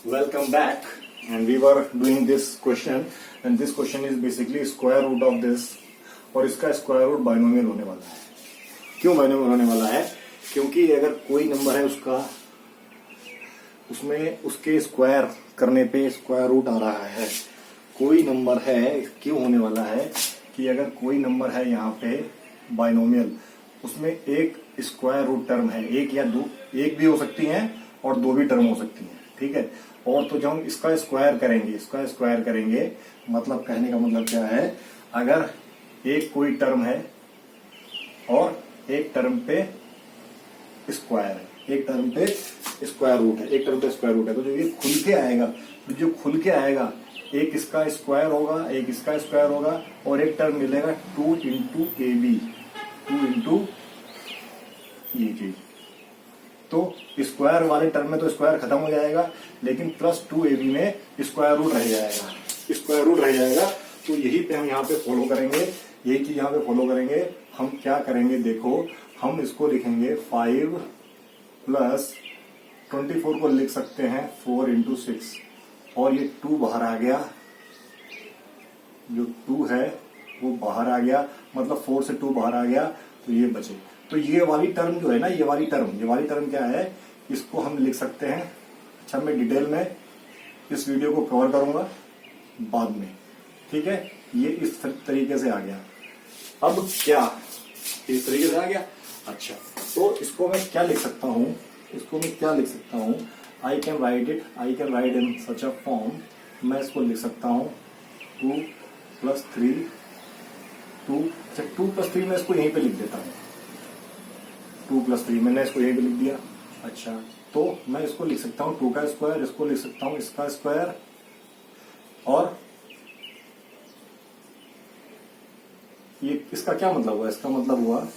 Welcome back, and we were doing this question, and this question is basically square root of this, और इसका square root binomial होने वाला है। क्यों binomial होने वाला है? क्योंकि अगर कोई नंबर है उसमें उसके स्क्वायर करने पे स्क्वायर रूट आ रहा है। कोई नंबर है, क्यों होने वाला है कि अगर कोई नंबर है यहाँ पे बाइनोमियल, उसमें एक स्क्वायर रूट टर्म है, एक या दो, एक भी हो सकती है और दो भी टर्म हो सकती है, ठीक है। और तो जब हम इसका स्क्वायर करेंगे मतलब कहने का मतलब क्या है, अगर एक कोई टर्म है और एक टर्म पे स्क्वायर है, एक टर्म पे स्क्वायर रूट है, तो जो ये खुल के आएगा, एक इसका स्क्वायर होगा, एक इसका स्क्वायर होगा और एक टर्म मिलेगा 2 इंटू ए बी, 2 इंटू ये चीज। तो स्क्वायर वाले टर्म में तो स्क्वायर खत्म हो जाएगा, लेकिन प्लस 2ab में स्क्वायर रूट रह जाएगा। तो यही पे हम यहाँ पे फॉलो करेंगे, यही चीज यहाँ पे फॉलो करेंगे। हम क्या करेंगे, देखो हम इसको लिखेंगे 5 प्लस 24 को लिख सकते हैं 4 इंटू 6, और ये 2 बाहर आ गया, जो 2 है वो बाहर आ गया, मतलब 4 से 2 बाहर आ गया, तो ये बचे। तो ये वाली टर्म जो है ना, ये वाली टर्म क्या है, इसको हम लिख सकते हैं। अच्छा, मैं डिटेल में इस वीडियो को कवर करूंगा बाद में, ठीक है। ये इस तरीके से आ गया। अब क्या इस तरीके से आ गया? अच्छा, तो इसको मैं क्या लिख सकता हूँ, I can write in such a form. मैं इसको लिख सकता हूँ 2 प्लस 3, 2 प्लस 3 मैं इसको यहीं पे लिख देता हूँ, 2 प्लस 3 मैंने इसको यहीं पे लिख दिया। अच्छा, तो मैं इसको लिख सकता हूँ 2 का स्क्वायर, इसको लिख सकता हूँ इसका स्क्वायर, और ये इसका क्या मतलब हुआ? इसका मतलब हुआ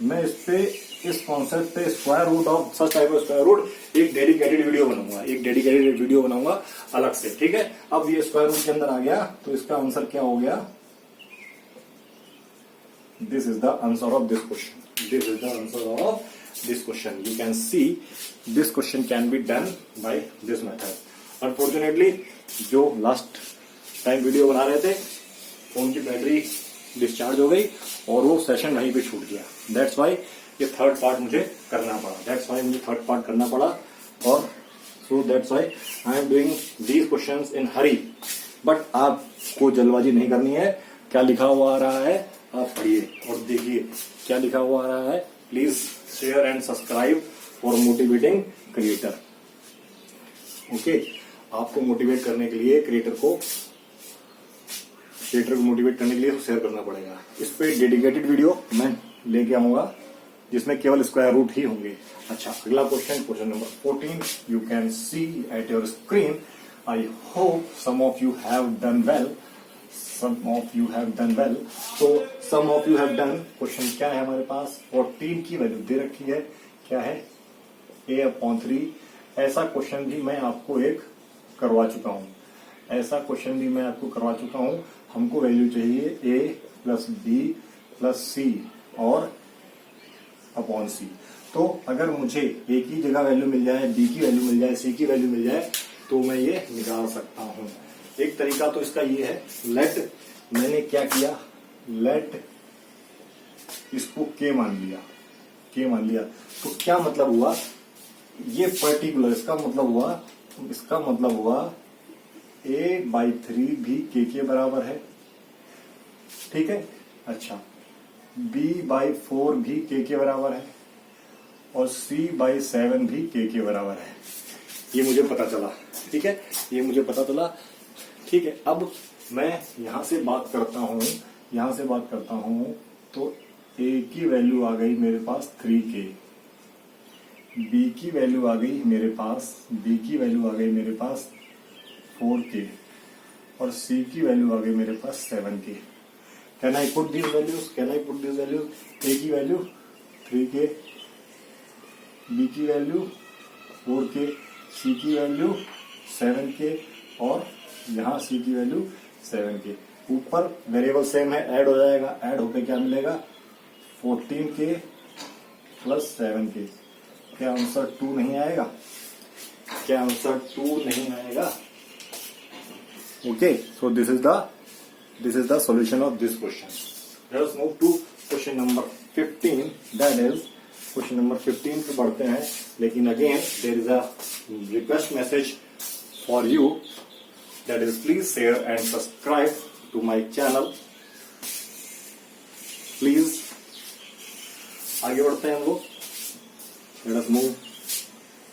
मैं इस कॉन्सेप्ट पे square root of such type of square root एक डेडिकेटेड वीडियो बनाऊंगा अलग से, ठीक है। अब ये स्क्वायर रूट के अंदर आ गया, तो इसका आंसर क्या हो गया? This is the answer of this question. You can see this question can be done by this method. Unfortunately, जो लास्ट टाइम वीडियो बना रहे थे फोन की बैटरी डिस्चार्ज हो गई और वो सेशन वहीं पे छूट गया। That's why ये थर्ड पार्ट मुझे करना पड़ा। और so that's why I am doing these questions in hurry. But आपको जल्दबाजी नहीं करनी है। क्या लिखा हुआ आ रहा है आप पढ़िए और देखिए क्या लिखा हुआ आ रहा है। Please share and subscribe for motivating creator. Okay, आपको मोटिवेट करने के लिए क्रिएटर को मोटिवेट करने के लिए शेयर करना पड़ेगा। इस पे डेडिकेटेड वीडियो मैं लेके आऊंगा जिसमें केवल स्क्वायर रूट ही होंगे। अच्छा, अगला question number 14 you can see at your screen. I hope some of you have done well. तो some of you have done. Question क्या है हमारे पास? 14 की वैल्यू दे रखी है, क्या है? a/3। ऐसा क्वेश्चन भी मैं आपको करवा चुका हूं। हमको वैल्यू चाहिए a plus b plus c और अपॉन c। तो अगर मुझे a की जगह वैल्यू मिल जाए, b की वैल्यू मिल जाए, c की वैल्यू मिल जाए, तो मैं ये निकाल सकता हूं। एक तरीका तो इसका ये है, मैंने क्या किया, इसको k मान लिया। तो क्या मतलब हुआ, ये पर्टिकुलर इसका मतलब हुआ a/3 भी k के बराबर है, ठीक है। अच्छा, b/4 भी k के बराबर है और c/7 भी k के बराबर है। ये मुझे पता चला, ठीक है, ठीक है। अब मैं यहां से बात करता हूं, तो a की वैल्यू आ गई मेरे पास 3k, b की वैल्यू आ गई मेरे पास 4k और c की वैल्यू आ गई मेरे पास 7k। Can I put this values? a की वैल्यू 3k, b की वैल्यू 4k, c की वैल्यू 7k और यहाँ c की वैल्यू 7k। ऊपर वेरिएबल सेम है, ऐड हो जाएगा, ऐड होकर क्या मिलेगा? 14k plus 7k। क्या आंसर 2 नहीं आएगा? क्या आंसर 2 नहीं आएगा? Okay, so this is the solution of this question. Let us move to question number 15. That is question number 15 पे बढ़ते हैं. लेकिन again there is a request message for you, that is please share and subscribe to my channel. Please आगे बढ़ते हैं हम लोग. Let us move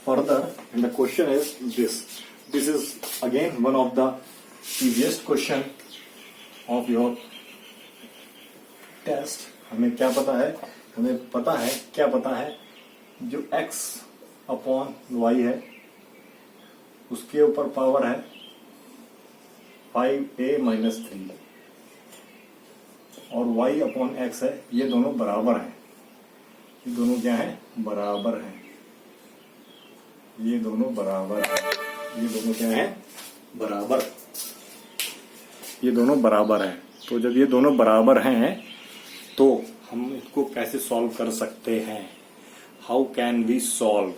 further, and the question is this. This is again one of the easiest question of your test. हमें क्या पता है? क्या पता है जो x अपॉन y है उसके ऊपर पावर है 5a माइनस 3 और y अपॉन x है. ये दोनों बराबर हैं. ये दोनों क्या है? बराबर हैं. ये दोनों बराबर हैं. ये दोनों क्या है? बराबर. ये दोनों बराबर हैं. तो जब ये दोनों बराबर हैं तो हम इसको कैसे सॉल्व कर सकते हैं? How can we solve?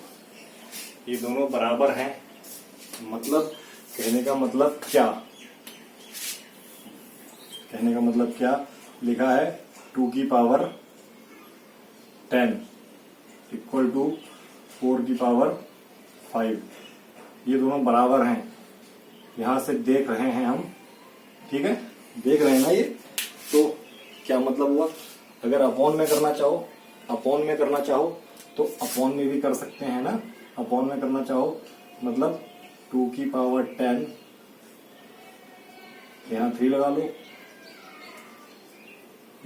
ये दोनों बराबर हैं मतलब कहने का मतलब क्या? कहने का मतलब क्या? लिखा है 2 की पावर 10 इक्वल टू 4 की पावर 5. ये दोनों बराबर हैं. यहां से देख रहे हैं हम. ठीक है, देख रहे हैं ना ये. तो क्या मतलब हुआ? अगर अपॉन में करना चाहो तो अपॉन में भी कर सकते हैं ना. अपॉन में करना चाहो मतलब 2 की पावर 10, यहां 3 लगा लो,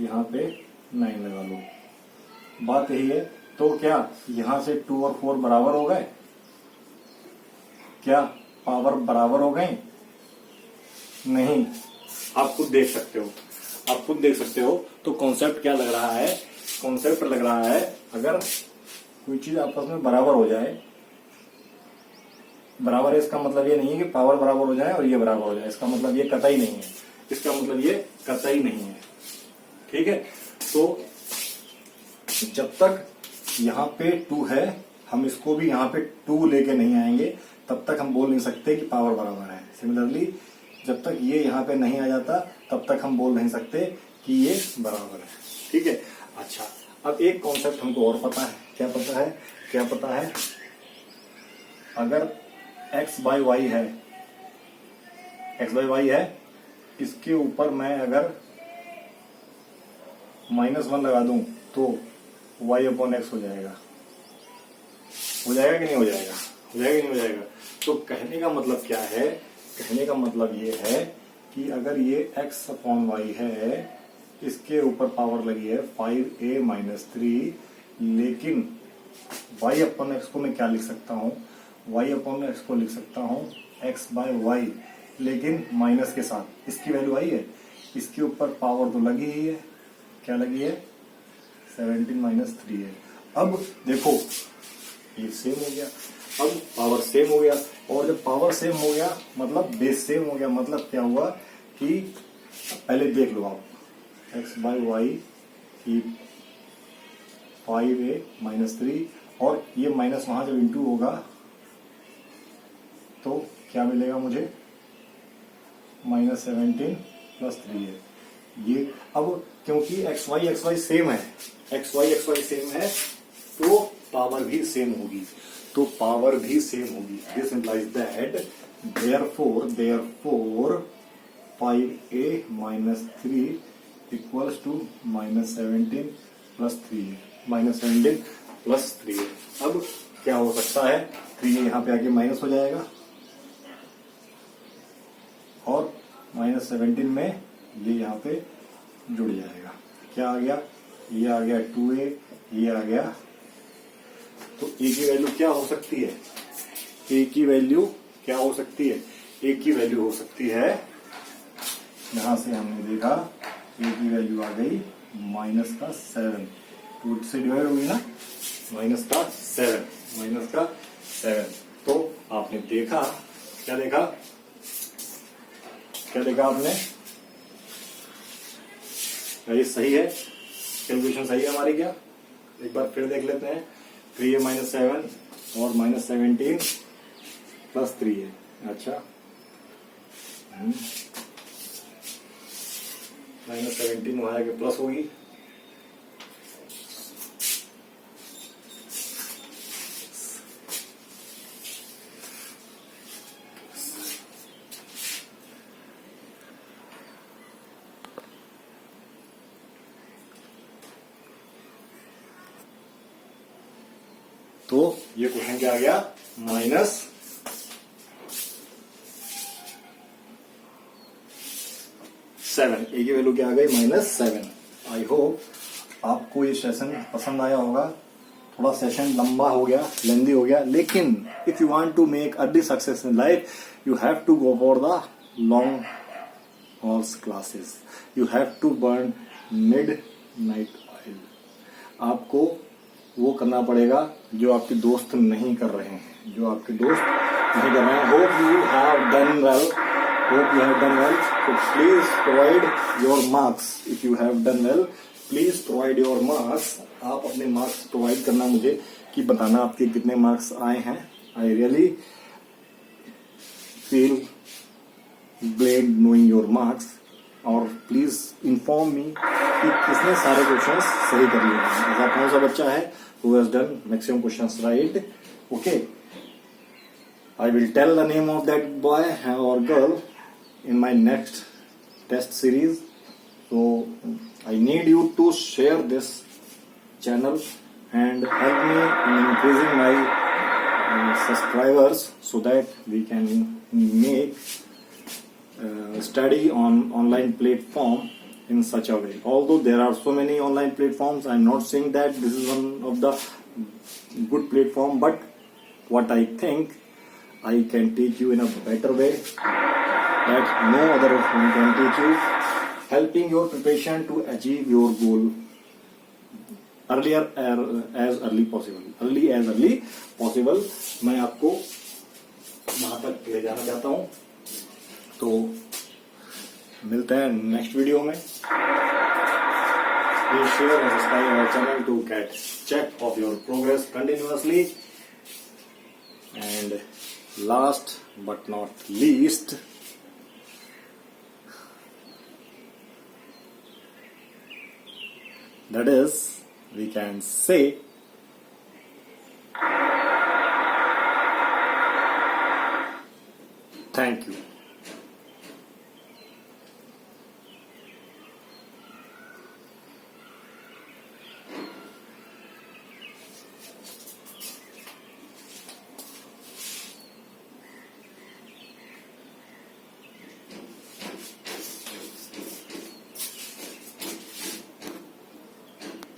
यहां पे 9 लगा लो. बात यही है. तो क्या यहां से 2 और 4 बराबर हो गए? क्या पावर बराबर हो गए? नहीं. आप खुद देख सकते हो. तो कॉन्सेप्ट क्या लग रहा है? कॉन्सेप्ट लग रहा है अगर कोई चीज आपस में बराबर हो जाए, बराबर है इसका मतलब ये नहीं है कि पावर बराबर हो जाए और ये बराबर हो जाए. इसका मतलब ये कतई नहीं है. इसका मतलब ये कतई नहीं है. ठीक है. तो जब तक यहाँ पे 2 है हम इसको भी यहाँ पे 2 लेके नहीं आएंगे तब तक हम बोल नहीं सकते कि पावर बराबर है. सिमिलरली जब तक ये यहाँ पे नहीं आ जाता तब तक हम बोल नहीं सकते कि ये बराबर है. ठीक है. अच्छा, अब एक कॉन्सेप्ट हमको और पता है. क्या पता है? अगर x बाई वाई है, इसके ऊपर मैं अगर -1 लगा दूं तो y अपॉन एक्स हो जाएगा. हो जाएगा कि नहीं हो जाएगा? तो कहने का मतलब क्या है? कहने का मतलब ये है कि अगर ये x अपॉन वाई है, इसके ऊपर पावर लगी है 5a माइनस 3, लेकिन y अपॉन एक्स को मैं क्या लिख सकता हूँ? y अपॉन एक्स को लिख सकता हूँ x बाय वाई, लेकिन माइनस के साथ. इसकी वैल्यू आई है, इसके ऊपर पावर तो लगी ही है. क्या लगी है? 17 माइनस 3 है. अब देखो ये सेम हो गया. अब पावर सेम हो गया, और जब पावर सेम हो गया मतलब बेस सेम हो गया. मतलब क्या हुआ कि पहले देख लो आप, x बाई वाई की 5a माइनस 3, और ये माइनस वहां जब इंटू होगा तो क्या मिलेगा मुझे? -17 प्लस 3 है. ये अब क्योंकि एक्स वाई सेम है, तो पावर भी सेम होगी. This implies that therefore 5a minus 3 equals to -17 plus 3 है. अब क्या हो सकता है? 3 यहाँ पे आके माइनस हो जाएगा और -17 में ये यहाँ पे जुड़ जाएगा. क्या आ गया? ये आ गया 2a, ये आ गया. तो a की वैल्यू क्या हो सकती है? a की वैल्यू क्या हो सकती है? a की वैल्यू हो सकती है, यहां से हमने देखा a की वैल्यू आ गई -7. 2 से डिवाइड होगी ना, -7. तो आपने देखा, क्या देखा आपने? ये सही है, कैलकुलेशन सही है हमारी. क्या एक बार फिर देख लेते हैं. 3 है -7 और -17 प्लस 3 है। अच्छा, -17 वहां आगे प्लस होगी, तो ये क्वेश्चन क्या आ गया, -7। ए की वैल्यू क्या आ गई, -7। आई होप आपको ये सेशन पसंद आया होगा। थोड़ा सेशन लंबा हो गया, लेंदी हो गया, लेकिन if you want to make early success in life you have to go for the long hours classes, you have to burn midnight oil. आपको वो करना पड़ेगा जो आपके दोस्त नहीं कर रहे हैं, जो आपके दोस्त नहीं कर रहे हैं। Hope you have done well, hope you have done well. तो please provide your marks. If you have done well please provide your marks. आप अपने मार्क्स प्रोवाइड करना मुझे, कि बताना आपके कितने मार्क्स आए हैं। I really feel glad knowing your marks. और प्लीज इन्फॉर्म मी कि किसने सारे क्वेश्चन सही कर लिए हैं। ऐसा कौन सा बच्चा है who has done maximum questions right? Okay, I will tell the name of that boy or girl in my next test series. So I need you to share this channel and help me in increasing my subscribers so that we can make study on online platform in such a way. Although there are so many online platforms, I am not saying that this is one of the good platform, but what I think I can teach you in a better way that no other one can teach you, helping your preparation to achieve your goal earlier as early possible. मैं आपको वहां तक ले जाना चाहता हूं। तो मिलते हैं नेक्स्ट वीडियो में। Please share and subscribe our channel to get check of your progress continuously. And last but not least, that is, we can say thank you.